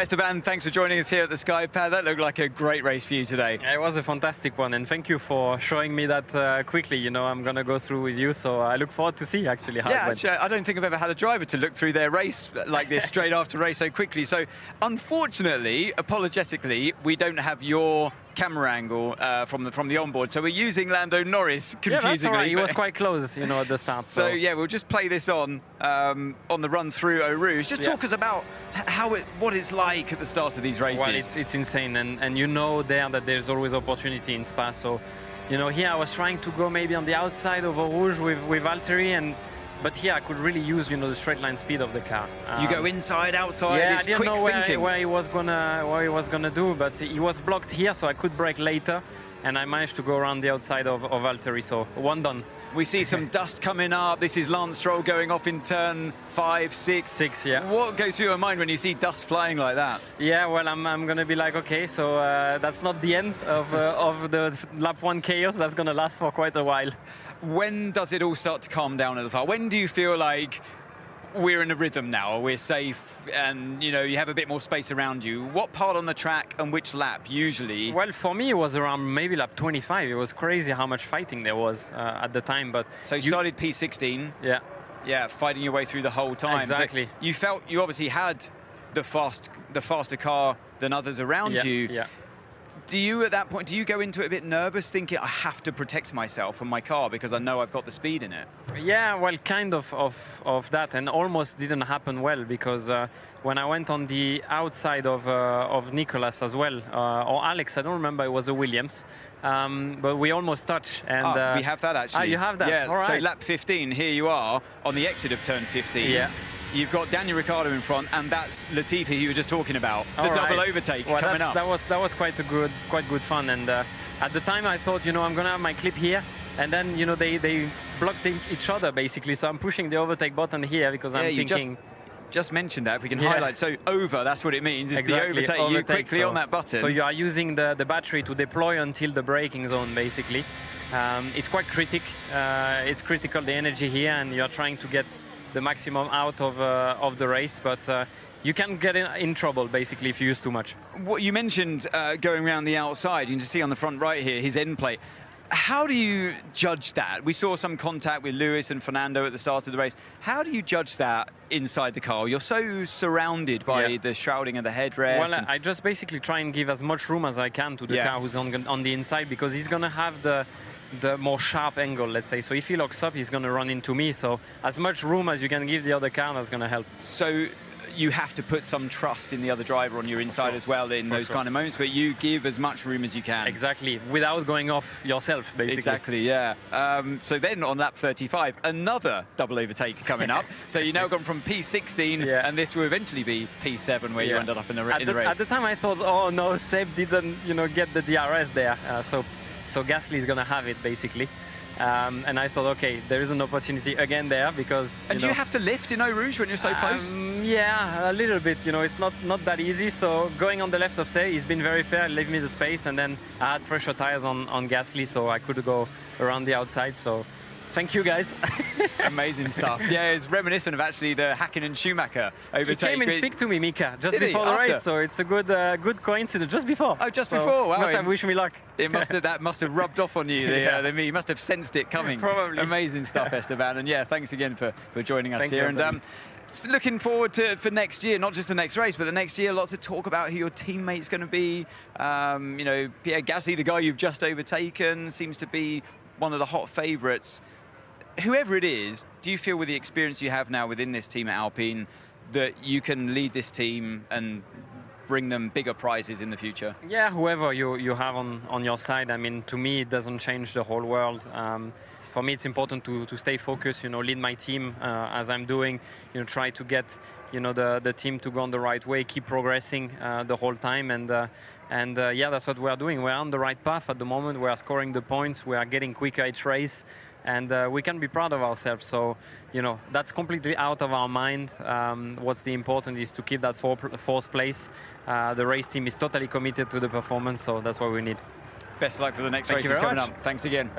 Esreban, thanks for joining us here at the Skypad. That looked like a great race for you today. It was a fantastic one, and thank you for showing me that quickly. You know, I'm going to go through with you, so I look forward to see actually how it went. Actually, I don't think I've ever had a driver to look through their race like this straight after race so quickly. So, unfortunately, apologetically, we don't have your camera angle from the onboard, so we're using Lando Norris confusingly. Yeah, that's all right. He was quite close, you know, at the start. So yeah, we'll just play this on the run through Eau Rouge. Just talk us about what it's like at the start of these races. Well, it's insane, and you know there that there's always opportunity in Spa. So, you know, here I was trying to go maybe on the outside of Eau Rouge with Valtteri, but here I could really use, you know, the straight line speed of the car. You go inside, outside. Yeah, it's I didn't know where he was gonna do, but he was blocked here, so I could brake later, and I managed to go around the outside of Valtteri. So one done. We see some dust coming up. This is Lance Stroll going off in turn 5, 6. 6, yeah. What goes through your mind when you see dust flying like that? Yeah, well, I'm going to be like, okay, so that's not the end of the lap 1 chaos. That's going to last for quite a while. When does it all start to calm down at the start? When do you feel like we're in a rhythm now, we're safe, and you know you have a bit more space around you? What part on the track and which lap usually? Well, for me it was around maybe lap 25. It was crazy how much fighting there was at the time. But so you started P16. Yeah, fighting your way through the whole time. Exactly. So you obviously had the faster car than others around you. Yeah. Do you, at that point, do you go into it a bit nervous, thinking I have to protect myself and my car because I know I've got the speed in it? Yeah, well, kind of that, and almost didn't happen well, because when I went on the outside of Nicolas as well, or Alex, I don't remember, it was a Williams, but we almost touched. And we have that actually. You have that. Yeah. All right. So lap 15, here you are on the exit of turn 15. Yeah. You've got Daniel Ricciardo in front, and that's Latifi who you were just talking about. The double overtake coming up. That was quite good fun. And at the time I thought, you know, I'm gonna have my clip here, and then you know they blocked each other basically. So I'm pushing the overtake button here because I'm thinking. Just mentioned that, if we can highlight. So over, that's what it means. It's exactly. The overtake. You quickly on that button. So you are using the battery to deploy until the braking zone, basically. It's quite it's critical, the energy here, and you're trying to get the maximum out of the race, but you can get in trouble basically if you use too much. What you mentioned going around the outside, you can just see on the front right here his end plate. How do you judge that? We saw some contact with Lewis and Fernando at the start of the race. How do you judge that inside the car? You're so surrounded by the shrouding of the headrest. Well, I just basically try and give as much room as I can to the car who's on the inside, because he's going to have the more sharp angle, let's say. So if he locks up, he's going to run into me. So as much room as you can give the other car, that's going to help. So you have to put some trust in the other driver on your inside as well in those kind of moments, but you give as much room as you can. Exactly, without going off yourself, basically. Exactly, yeah. So then on lap 35, another double overtake coming up. So you've now gone from P16, and this will eventually be P7 where you ended up in the race. At the time I thought, oh no, Seb didn't, you know, get the DRS there. So Gasly is going to have it, basically. And I thought, okay, there is an opportunity again there, because... And do you have to lift in Eau Rouge when you're so close? Yeah, a little bit. You know, it's not that easy. So going on the left of Seb, he's been very fair, leave me the space, and then I had fresher tires on Gasly, so I could go around the outside. So thank you, guys. Amazing stuff. Yeah, it's reminiscent of actually the Hakkinen Schumacher overtake. He came and speak to me, Mika, just before the race, so it's a good coincidence. Just before. Oh, just before. Wow. Must have wished me luck. That must have rubbed off on you. You must have sensed it coming. Probably. Amazing stuff, Esreban. And yeah, thanks again for joining us here. And looking forward for next year, not just the next race, but the next year. Lots of talk about who your teammate's going to be. You know, Pierre Gasly, the guy you've just overtaken, seems to be one of the hot favourites. Whoever it is, do you feel with the experience you have now within this team at Alpine that you can lead this team and bring them bigger prizes in the future? Yeah, whoever you have on your side. I mean, to me, it doesn't change the whole world. For me, it's important to stay focused, you know, lead my team as I'm doing, you know, try to get, you know, the team to go on the right way, keep progressing the whole time. And yeah, that's what we're doing. We're on the right path at the moment. We are scoring the points. We are getting quicker each race. And we can be proud of ourselves. So, you know, that's completely out of our mind. What's the important is to keep that fourth place. The race team is totally committed to the performance, so that's what we need. Best of luck for the next races coming up. Thanks again.